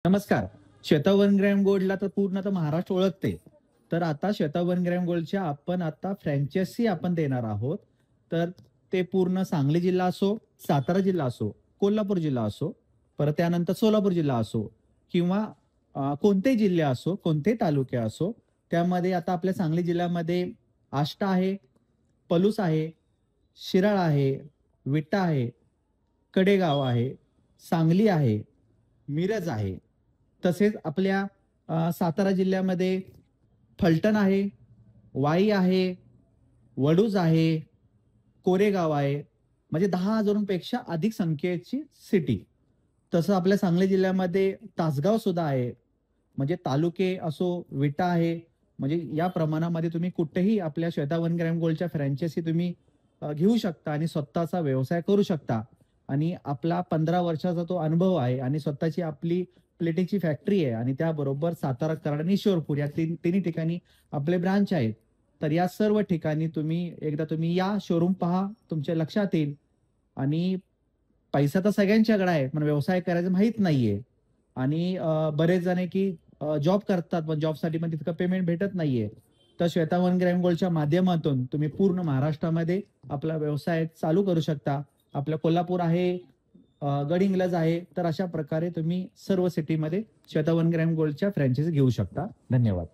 नमस्कार. Shweta one gram गोल्डला तर पूर्ण आता महाराष्ट्र ओळखते. तर आता श्वेता वन ग्रॅम गोल्डच्या आपण आता फ्रँचायझी आपण देणार आहोत. तर ते पूर्ण सांगली जिल्हा असो, सातारा जिल्हा असो, कोल्हापूर जिल्हा असो, परत त्यानंतर सोलापूर जिल्हा असो किंवा कोणतेही जिल्हे असो, कोणतेही तालुके असो, त्यामध्ये आता आपल्या सांगली जिल्ह्यामध्ये आष्टा आहे, पलूस आहे, शिराळ आहे, विटा आहे, कडेगाव आहे, सांगली आहे, मिरज आहे. तसेच आपल्या सातारा जिल्ह्यामध्ये फलटण आहे, वाई आहे, वडूज आहे, कोरेगाव आहे. म्हणजे 10,000पेक्षा अधिक संख्येची सिटी. तसं आपल्या सांगली जिल्ह्यामध्ये तासगाव सुद्धा आहे. म्हणजे तालुके असो, विटा आहे. म्हणजे या प्रमाणामध्ये तुम्ही कुठेही आपल्या श्वेता वन ग्रॅम गोल्डच्या फ्रँचायझी तुम्ही घेऊ शकता आणि स्वतःचा व्यवसाय करू शकता. आणि आपला 15 वर्षाचा तो अनुभव आहे आणि स्वतःची आपली प्लेटिंगची फॅक्टरी आहे आणि त्याबरोबर सातारा, कराड आणि शिरपूर या तिन्ही ठिकाणी आपले ब्रांच आहेत. तर या सर्व ठिकाणी एकदा तुम्ही या, शोरूम पहा, तुमच्या लक्षात येईल. आणि पैसा तर सगळ्यांच्याकडे आहे, पण व्यवसाय करायचं माहीत नाहीये. आणि बरेच जण आहे की जॉब करतात, पण जॉबसाठी पण तितकं पेमेंट भेटत नाहीये. तर श्वेता वन ग्रॅम गोल्डच्या माध्यमातून तुम्ही पूर्ण महाराष्ट्रामध्ये आपला व्यवसाय चालू करू शकता. आपलं कोल्हापूर आहे, गडिंग्लज आहे. तर अशा प्रकारे तुम्ही सर्व सिटीमध्ये श्वेता वन ग्रॅम गोल्डच्या फ्रँचायझी घेऊ शकता. धन्यवाद.